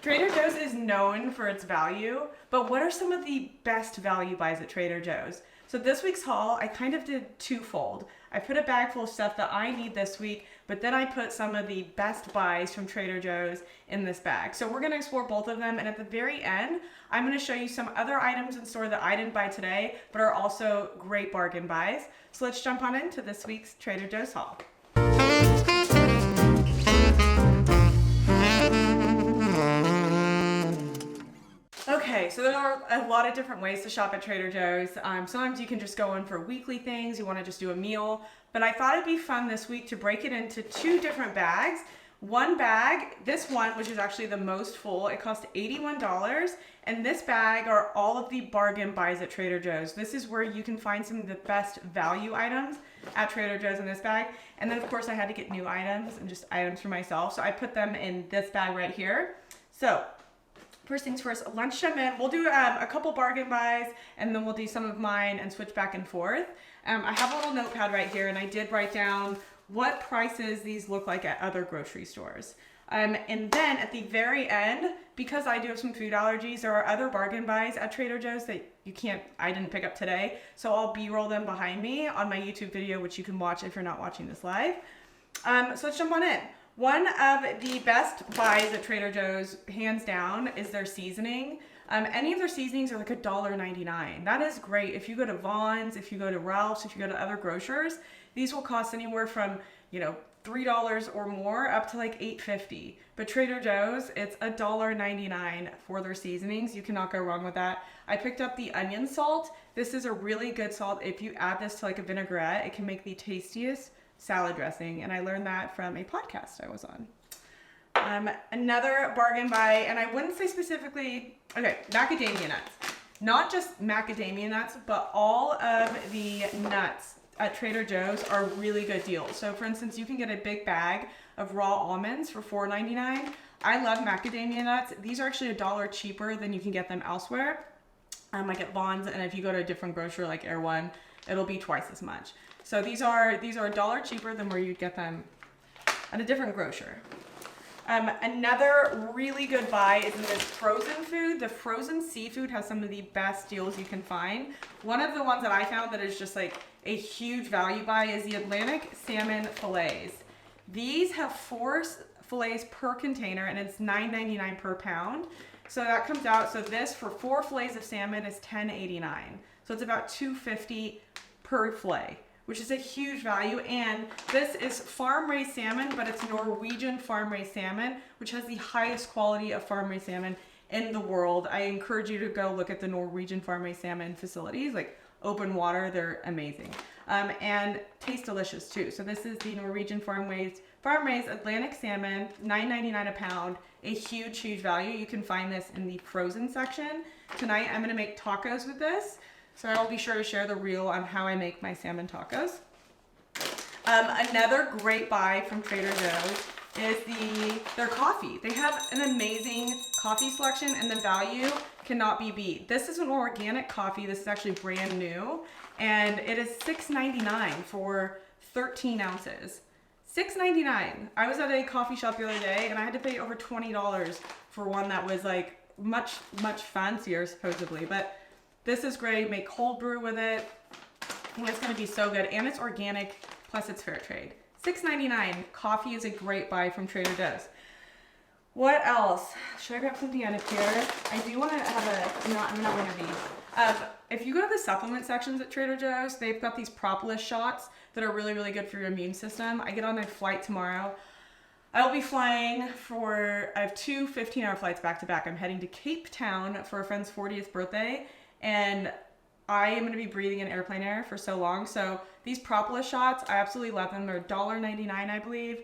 Trader Joe's is known for its value, but what are some of the best value buys at Trader Joe's? So this week's haul, I kind of did twofold. I put a bag full of stuff that I need this week, but then I put some of the best buys from Trader Joe's in this bag. So we're gonna explore both of them, and at the very end, I'm gonna show you some other items in store that I didn't buy today, but are also great bargain buys. So let's jump on into this week's Trader Joe's haul. Okay, so there are a lot of different ways to shop at Trader Joe's. Sometimes you can just go in for weekly things, you want to just do a meal, but I thought it'd be fun this week to break it into two different bags. One bag, this one, which is actually the most full, it cost $81, and this bag are all of the bargain buys at Trader Joe's. This is where you can find some of the best value items at Trader Joe's in this bag. And then of course I had to get new items and just items for myself, so I put them in this bag right here. So first things first, lunchtime in, we'll do a couple bargain buys, and then we'll do some of mine and switch back and forth. I have a little notepad right here, and I did write down what prices these look like at other grocery stores. And then at the very end, because I do have some food allergies, there are other bargain buys at Trader Joe's that I didn't pick up today, so I'll B-roll them behind me on my YouTube video, which you can watch if you're not watching this live. So let's jump on in. One of the best buys at Trader Joe's, hands down, is their seasoning. Any of their seasonings are like $1.99. That is great. If you go to Vaughn's, if you go to Ralph's, if you go to other grocers, these will cost anywhere from, $3 or more up to like $8.50. But Trader Joe's, it's $1.99 for their seasonings. You cannot go wrong with that. I picked up the onion salt. This is a really good salt. If you add this to like a vinaigrette, it can make the tastiest salad dressing, and I learned that from a podcast I was on. Another bargain buy, and I wouldn't say specifically, macadamia nuts. Not just macadamia nuts, but all of the nuts at Trader Joe's are really good deals. So for instance, you can get a big bag of raw almonds for $4.99. I love macadamia nuts. These are actually $1 cheaper than you can get them elsewhere, like at Vaughn's, and if you go to a different grocer like Air One, it'll be twice as much. So these are $1 cheaper than where you'd get them at a different grocer. Another really good buy is in this frozen food. The frozen seafood has some of the best deals you can find. One of the ones that I found that is just like a huge value buy is the Atlantic salmon fillets. These have 4 fillets per container, and it's $9.99 per pound. So that comes out, so this for 4 fillets of salmon is $10.89. So it's about $2.50 per fillet, which is a huge value. And this is farm-raised salmon, but it's Norwegian farm-raised salmon, which has the highest quality of farm-raised salmon in the world. I encourage you to go look at the Norwegian farm-raised salmon facilities, like open water, they're amazing. And taste delicious too. So this is the Norwegian farm-raised Atlantic salmon, $9.99 a pound, a huge value. You can find this in the frozen section. Tonight I'm gonna make tacos with this. So I'll be sure to share the reel on how I make my salmon tacos. Another great buy from Trader Joe's is their coffee. They have an amazing coffee selection, and the value cannot be beat. This is an organic coffee. This is actually brand new, and it is $6.99 for 13 ounces. $6.99. I was at a coffee shop the other day, and I had to pay over $20 for one that was like much fancier supposedly, but this is great. Make cold brew with it. And it's going to be so good. And it's organic, plus it's fair trade. $6.99. Coffee is a great buy from Trader Joe's. What else? Should I grab something out of here? I do want to have I'm not one of these. If you go to the supplement sections at Trader Joe's, they've got these propolis shots that are really good for your immune system. I get on a flight tomorrow. I'll be flying I have 2 15-hour flights back to back. I'm heading to Cape Town for a friend's 40th birthday. And I am going to be breathing in airplane air for so long. So these propolis shots, I absolutely love them. They're $1.99, I believe.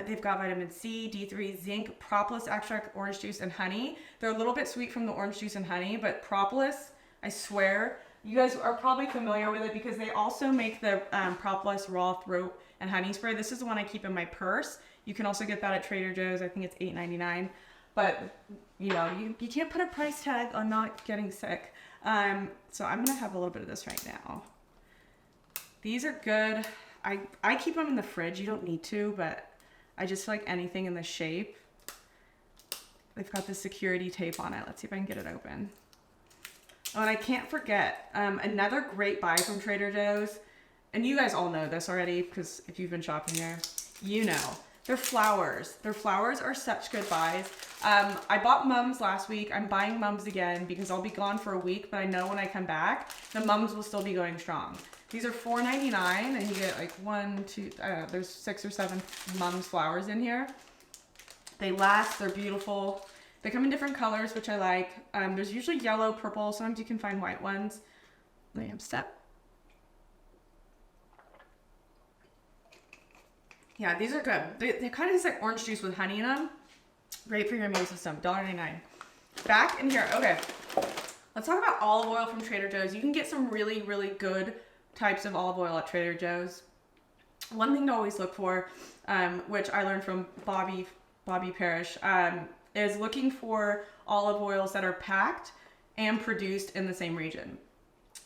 They've got vitamin C, D3, zinc, propolis extract, orange juice, and honey. They're a little bit sweet from the orange juice and honey, but propolis, I swear, you guys are probably familiar with it because they also make the propolis raw throat and honey spray. This is the one I keep in my purse. You can also get that at Trader Joe's. I think it's $8.99. But, you can't put a price tag on not getting sick. So I'm going to have a little bit of this right now. These are good. I keep them in the fridge. You don't need to, but I just feel like anything in the shape they've got the security tape on it. Let's see if I can get it open. Oh, and I can't forget, another great buy from Trader Joe's, and you guys all know this already because if you've been shopping there, you know. Their flowers. Their flowers are such good buys. I bought mums last week. I'm buying mums again because I'll be gone for a week, but I know when I come back, the mums will still be going strong. These are $4.99 and you get like there's 6 or 7 mums flowers in here. They last, they're beautiful. They come in different colors, which I like. There's usually yellow, purple. Sometimes you can find white ones. Let me have a step. Yeah, these are good. They kind of taste like orange juice with honey in them. Great for your immune system. $1.99. Back in here. Okay. Let's talk about olive oil from Trader Joe's. You can get some really, really good types of olive oil at Trader Joe's. One thing to always look for, which I learned from Bobby Parrish, is looking for olive oils that are packed and produced in the same region.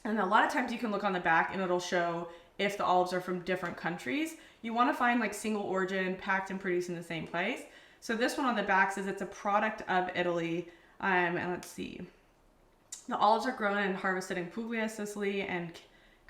And a lot of times you can look on the back and it'll show if the olives are from different countries. You want to find like single origin, packed and produced in the same place. So this one on the back says it's a product of Italy. And let's see. The olives are grown and harvested in Puglia, Sicily, and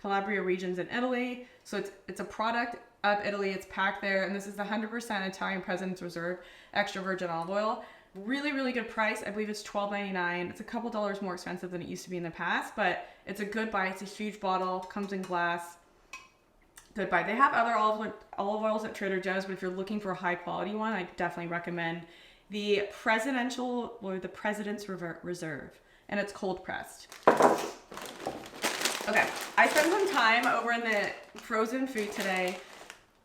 Calabria regions in Italy. So it's a product of Italy. It's packed there. And this is the 100% Italian President's Reserve extra virgin olive oil. Really, really good price. I believe it's $12.99. It's a couple dollars more expensive than it used to be in the past, but it's a good buy. It's a huge bottle, comes in glass. Good buy. They have other olive oils at Trader Joe's, but if you're looking for a high quality one, I definitely recommend the President's Reserve, and it's cold pressed. Okay, I spent some time over in the frozen food today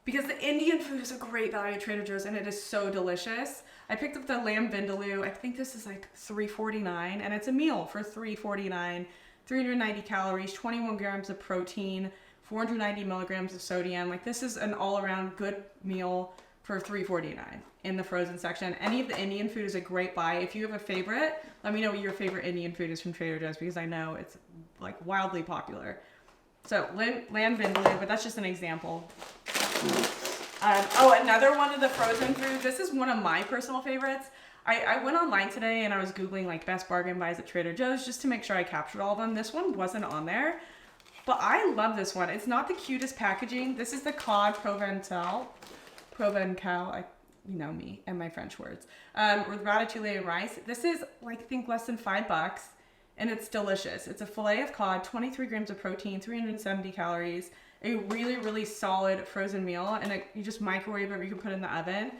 because the Indian food is a great value at Trader Joe's and it is so delicious. I picked up the lamb vindaloo. I think this is like $3.49 and it's a meal for $3.49. 390 calories, 21 grams of protein, 490 milligrams of sodium. Like this is an all-around good meal for $3.49 in the frozen section. Any of the Indian food is a great buy. If you have a favorite, let me know what your favorite Indian food is from Trader Joe's because I know it's like wildly popular. So lamb vindaloo, but that's just an example. Another one of the frozen foods. This is one of my personal favorites. I went online today and I was Googling like best bargain buys at Trader Joe's just to make sure I captured all of them. This one wasn't on there, but I love this one. It's not the cutest packaging. This is the cod Provencal. You know me and my French words. With ratatouille and rice. This is like, I think less than $5 and it's delicious. It's a fillet of cod, 23 grams of protein, 370 calories, a really, really solid frozen meal. And you just microwave it or you can put it in the oven.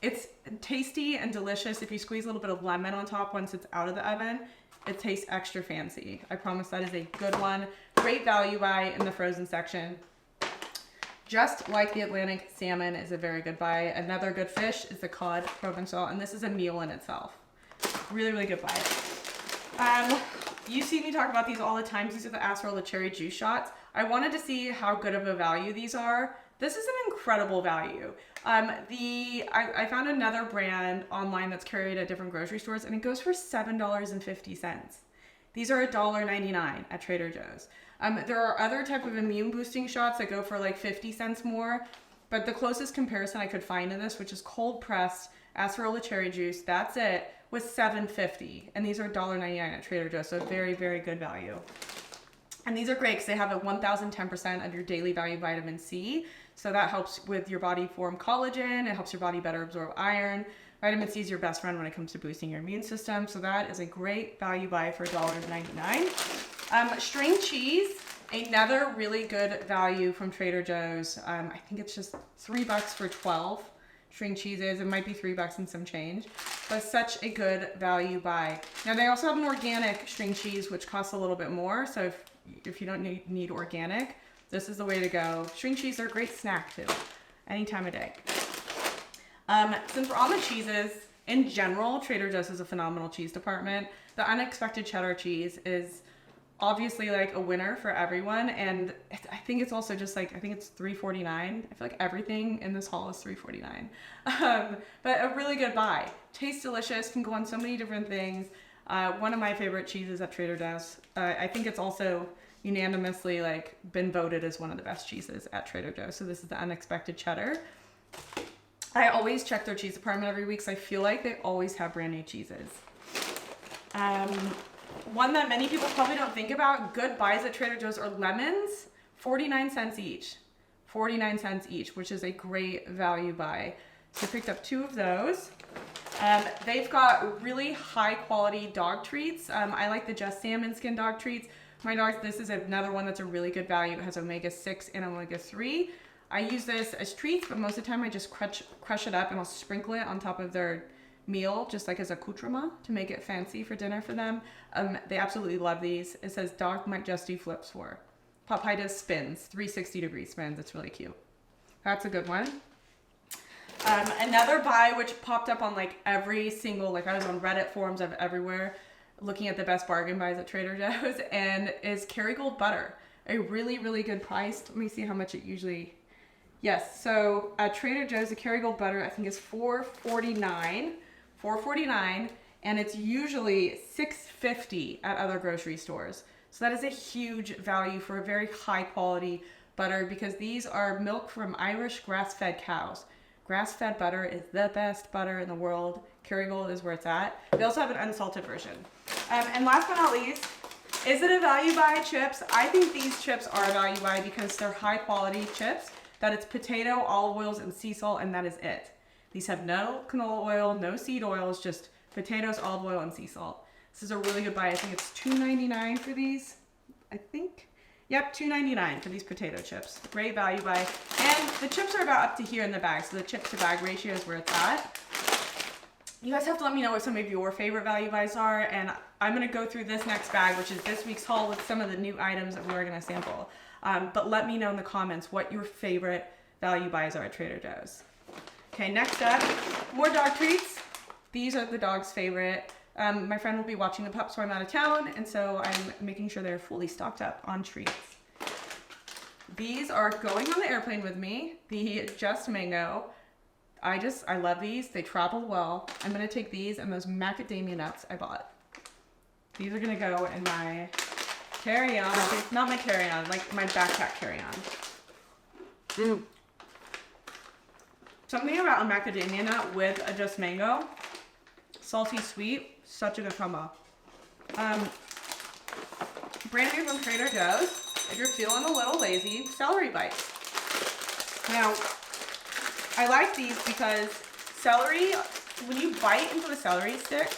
It's tasty and delicious. If you squeeze a little bit of lemon on top once it's out of the oven, it tastes extra fancy. I promise that is a good one. Great value buy in the frozen section. Just like the Atlantic salmon is a very good buy. Another good fish is the cod Provencal, and this is a meal in itself. Really, really good buy. You see me talk about these all the time. These are the acerola cherry juice shots. I wanted to see how good of a value these are. This is an incredible value. I found another brand online that's carried at different grocery stores, and it goes for $7.50. These are $1.99 at Trader Joe's. There are other type of immune boosting shots that go for like 50 cents more, but the closest comparison I could find to this, which is cold pressed acerola cherry juice, that's it, was $7.50, and these are $1.99 at Trader Joe's, so very, very good value. And these are great because they have a 1,010% of your daily value vitamin C, so that helps with your body form collagen. It helps your body better absorb iron. Vitamin C is your best friend when it comes to boosting your immune system, so that is a great value buy for $1.99. String cheese, another really good value from Trader Joe's. I think it's just $3 for 12 string cheeses. It might be $3 and some change, but such a good value buy. Now they also have an organic string cheese, which costs a little bit more, so if you don't need organic, this is the way to go. String cheese are a great snack too, any time of day. Since we're on the cheeses, in general, Trader Joe's is a phenomenal cheese department. The unexpected cheddar cheese is obviously like a winner for everyone, and I think it's also just like, I think it's $3.49. I feel like everything in this haul is $3.49. But a really good buy. Tastes delicious, can go on so many different things. One of my favorite cheeses at Trader Joe's. I think it's also unanimously like been voted as one of the best cheeses at Trader Joe's. So this is the unexpected cheddar. I always check their cheese department every week, so I feel like they always have brand new cheeses. One that many people probably don't think about, good buys at Trader Joe's, are lemons, 49 cents each. 49 cents each, which is a great value buy. So I picked up 2 of those. They've got really high quality dog treats. I like the Just Salmon Skin dog treats. My dogs, this is another one that's a really good value. It has omega-6 and omega-3. I use this as treats, but most of the time I just crush it up and I'll sprinkle it on top of their meal, just like as accoutrement to make it fancy for dinner for them. They absolutely love these. It says dog might just do flips for. Popeye does spins, 360-degree spins. It's really cute. That's a good one. Another buy which popped up on like every single, like I was on Reddit forums of everywhere looking at the best bargain buys at Trader Joe's, and is Kerrygold butter. A really, really good price. Let me see how much it usually, yes. So at Trader Joe's, the Kerrygold butter I think is $4.49, and it's usually $6.50 at other grocery stores. So that is a huge value for a very high quality butter, because these are milk from Irish grass-fed cows. Grass-fed butter is the best butter in the world. Kerrygold is where it's at. They also have an unsalted version. And last but not least, is it a value buy? Chips. I think these chips are a value buy because they're high quality chips, that it's potato, olive oils, and sea salt, and that is it. These have no canola oil, no seed oils, just potatoes, olive oil, and sea salt. This is a really good buy. I think it's $2.99 for these. I think. Yep, $2.99 for these potato chips. Great value buy. And the chips are about up to here in the bag, so the chip to bag ratio is where it's at. You guys have to let me know what some of your favorite value buys are, and I'm going to go through this next bag, which is this week's haul, with some of the new items that we're going to sample. But let me know in the comments what your favorite value buys are at Trader Joe's. Okay, next up, more dog treats. These are the dog's favorite. My friend will be watching the pups while I'm out of town, and so I'm making sure they're fully stocked up on treats. These are going on the airplane with me, the Just Mango. I love these. They travel well. I'm going to take these and those macadamia nuts I bought. These are going to go in my carry-on, not my carry-on, like my backpack carry-on. Something about a macadamia nut with a Just Mango, salty sweet, such a good combo. Brand new from Trader Joe's. If you're feeling a little lazy, celery bites. Now, I like these because celery, when you bite into the celery stick,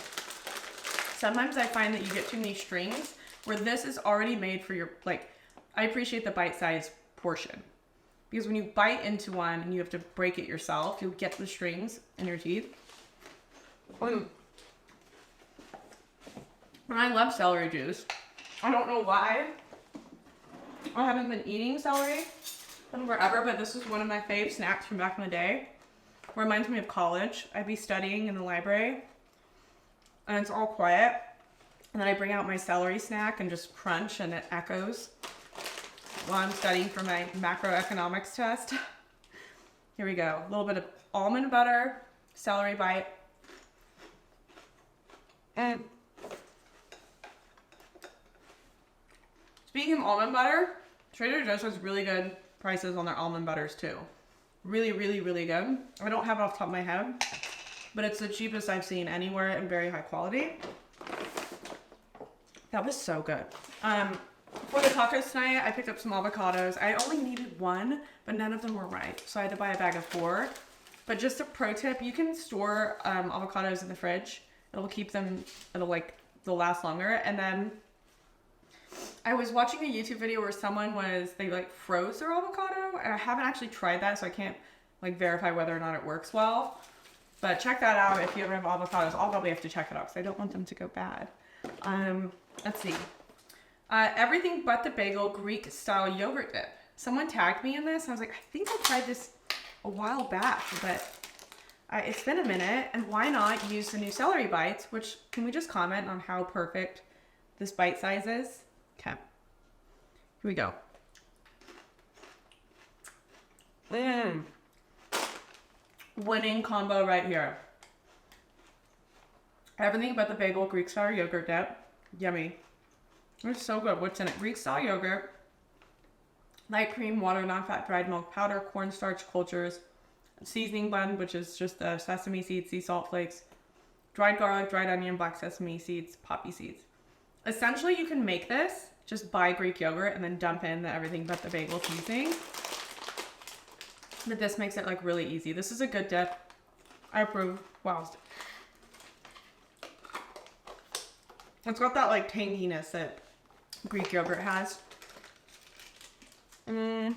sometimes I find that you get too many strings, where this is already made for your, like, I appreciate the bite-sized portion. Because when you bite into one and you have to break it yourself, you'll get the strings in your teeth. And I love celery juice. I don't know why I haven't been eating celery in forever, but this is one of my fave snacks from back in the day. Reminds me of college. I'd be studying in the library and it's all quiet, and then I bring out my celery snack and just crunch, and it echoes while I'm studying for my macroeconomics test. Here we go. A little bit of almond butter, celery bite, and speaking of almond butter, Trader Joe's has really good prices on their almond butters too. Really, really, really good. I don't have it off the top of my head, but it's the cheapest I've seen anywhere and very high quality. That was so good. For the tacos tonight, I picked up some avocados. I only needed one, but none of them were ripe, so I had to buy a bag of 4. But just a pro tip, you can store avocados in the fridge. It'll keep them, they'll last longer. And then I was watching a YouTube video where they like froze their avocado, and I haven't actually tried that, so I can't like verify whether or not it works well. But check that out if you ever have avocados. I'll probably have to check it out because I don't want them to go bad. Let's see. Everything but the bagel Greek style yogurt dip. Someone tagged me in this. I was like, I think I tried this a while back, but it's been a minute, and why not use the new celery bites, which, can we just comment on how perfect this bite size is? Okay. Here we go. Winning combo right here. Everything but the bagel Greek style yogurt dip. Yummy. It's so good. What's in it? Greek style yogurt, light cream, water, non-fat dried milk powder, cornstarch, cultures, seasoning blend, which is just the sesame seeds, sea salt flakes, dried garlic, dried onion, black sesame seeds, poppy seeds. Essentially, you can make this, just buy Greek yogurt and then dump in everything but the bagel seasoning. But this makes it like really easy. This is a good dip. I approve. Wow. It's got that like tanginess that Greek yogurt has. Yeah,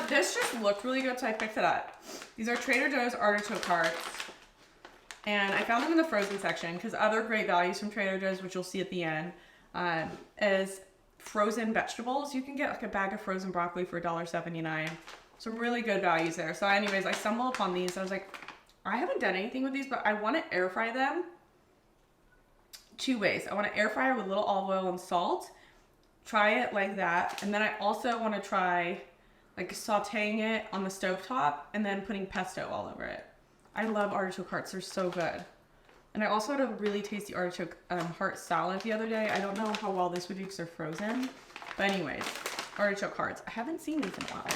this just looked really good, so I picked it up. These are Trader Joe's artichoke hearts. And I found them in the frozen section because other great values from Trader Joe's, which you'll see at the end, is frozen vegetables. You can get like a bag of frozen broccoli for $1.79. Some really good values there. So anyways, I stumbled upon these. I was like, I haven't done anything with these, but I want to air fry them two ways. I want to air fry it with a little olive oil and salt. Try it like that. And then I also want to try like sauteing it on the stovetop and then putting pesto all over it. I love artichoke hearts. They're so good. And I also had a really tasty artichoke heart salad the other day. I don't know how well this would do because they're frozen. But anyways, artichoke hearts. I haven't seen these in a while.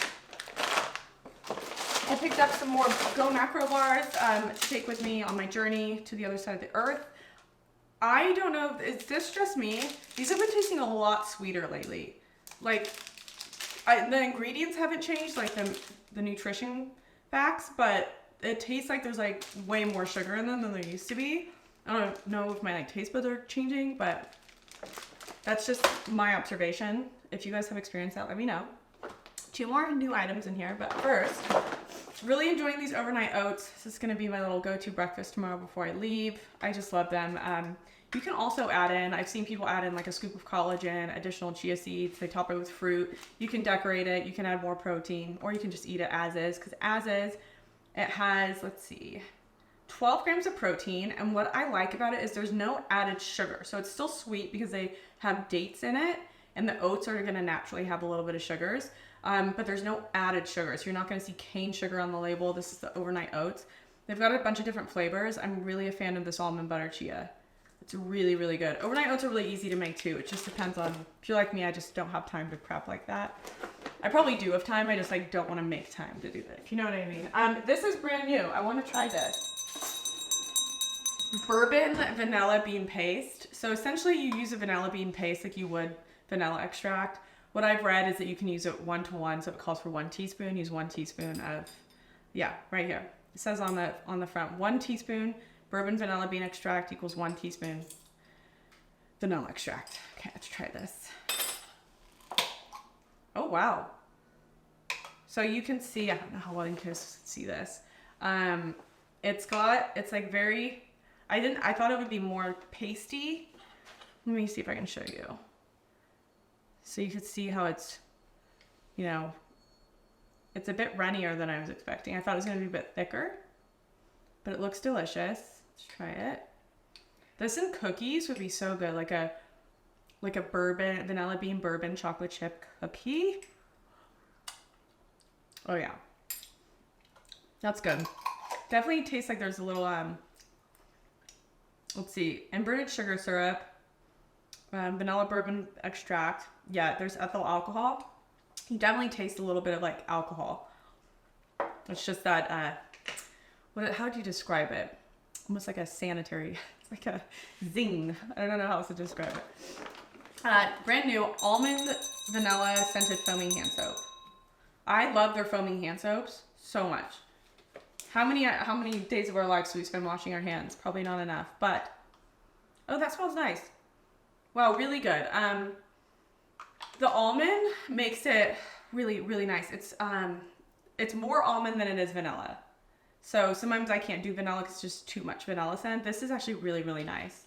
I picked up some more Go Macro bars to take with me on my journey to the other side of the earth. I don't know, is this just me? These have been tasting a lot sweeter lately. Like, the ingredients haven't changed, like the nutrition facts, but it tastes like there's like way more sugar in them than there used to be. I don't know if my like taste buds are changing, but that's just my observation. If you guys have experienced that, let me know. 2 more new items in here, but first, really enjoying these overnight oats. This is gonna be my little go-to breakfast tomorrow before I leave. I just love them. You can also add in, I've seen people add in like a scoop of collagen, additional chia seeds, they top it with fruit. You can decorate it, you can add more protein, or you can just eat it as is, because as is, it has, let's see, 12 grams of protein, and what I like about it is there's no added sugar. So it's still sweet because they have dates in it, and the oats are gonna naturally have a little bit of sugars, but there's no added sugar. So you're not gonna see cane sugar on the label. This is the overnight oats. They've got a bunch of different flavors. I'm really a fan of this almond butter chia. It's really, really good. Overnight oats are really easy to make too. It just depends on, if you're like me, I just don't have time to prep like that. I probably do have time, I just like don't want to make time to do that, if you know what I mean. This is brand new. I want to try this. Bourbon vanilla bean paste. So essentially you use a vanilla bean paste like you would vanilla extract. What I've read is that you can use it 1-to-1, so it calls for 1 teaspoon. Use 1 teaspoon of, yeah, right here. It says on the front, 1 teaspoon bourbon vanilla bean extract equals 1 teaspoon vanilla extract. Okay, let's try this. Oh, wow. So you can see, I don't know how well you can see this. It's like very, I thought it would be more pasty. Let me see if I can show you. So you can see how it's, you know, it's a bit runnier than I was expecting. I thought it was going to be a bit thicker, but it looks delicious. Let's try it. This and cookies would be so good, like a bourbon, vanilla bean bourbon chocolate chip cookie. Oh yeah, that's good. Definitely tastes like there's a little let's see, inverted sugar syrup, vanilla bourbon extract. Yeah, there's ethyl alcohol. You definitely taste a little bit of like alcohol. It's just that how do you describe it? Almost like a sanitary, it's like a zing. I don't know how else to describe it. Brand new almond vanilla scented foaming hand soap. I love their foaming hand soaps so much. How many days of our lives do we spend washing our hands? Probably not enough, but, oh, that smells nice. Wow, really good. The almond makes it really, really nice. It's more almond than it is vanilla. So sometimes I can't do vanilla because it's just too much vanilla scent. This is actually really, really nice.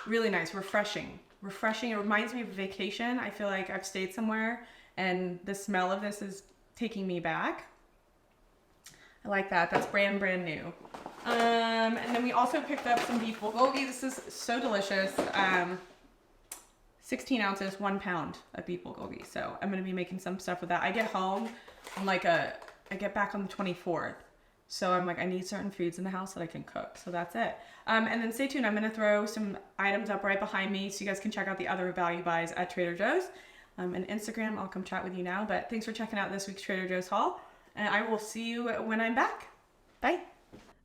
Really nice, refreshing. Refreshing, it reminds me of vacation. I feel like I've stayed somewhere and the smell of this is taking me back. I like that, that's brand new. And then we also picked up some beef bulgogi. This is so delicious. 16 ounces, 1 pound of beef bulgogi. So I'm gonna be making some stuff with that. I get home, I get back on the 24th. So I'm like, I need certain foods in the house that I can cook. So that's it. And then stay tuned. I'm going to throw some items up right behind me so you guys can check out the other value buys at Trader Joe's. and Instagram. I'll come chat with you now. But thanks for checking out this week's Trader Joe's haul. And I will see you when I'm back. Bye.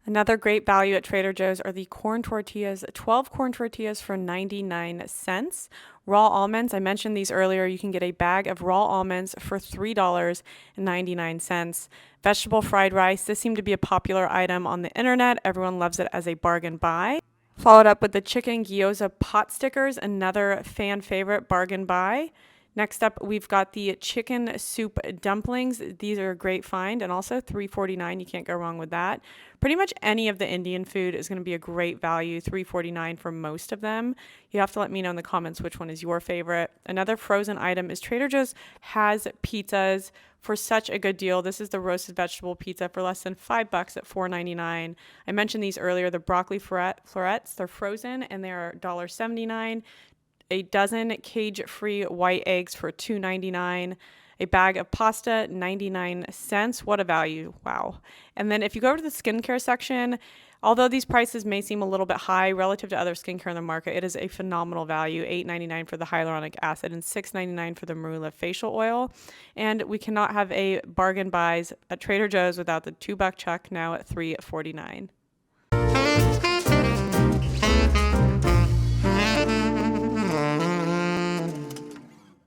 Another great value at Trader Joe's are the corn tortillas, 12 corn tortillas for 99 cents. Raw almonds, I mentioned these earlier. You can get a bag of raw almonds for $3.99. Vegetable fried rice, this seemed to be a popular item on the internet. Everyone loves it as a bargain buy. Followed up with the chicken gyoza pot stickers, another fan favorite bargain buy. Next up, we've got the chicken soup dumplings. These are a great find, and also $3.49. You can't go wrong with that. Pretty much any of the Indian food is going to be a great value, $3.49 for most of them. You have to let me know in the comments which one is your favorite. Another frozen item is Trader Joe's has pizzas for such a good deal. This is the roasted vegetable pizza for less than $5 at $4.99. I mentioned these earlier, the broccoli florets. They're frozen and they're $1.79. A dozen cage-free white eggs for $2.99. A bag of pasta, 99 cents. What a value. Wow. And then if you go over to the skincare section, although these prices may seem a little bit high relative to other skincare in the market, it is a phenomenal value. $8.99 for the hyaluronic acid and $6.99 for the marula facial oil. And we cannot have a bargain buys at Trader Joe's without the $2 chuck, now at $3.49.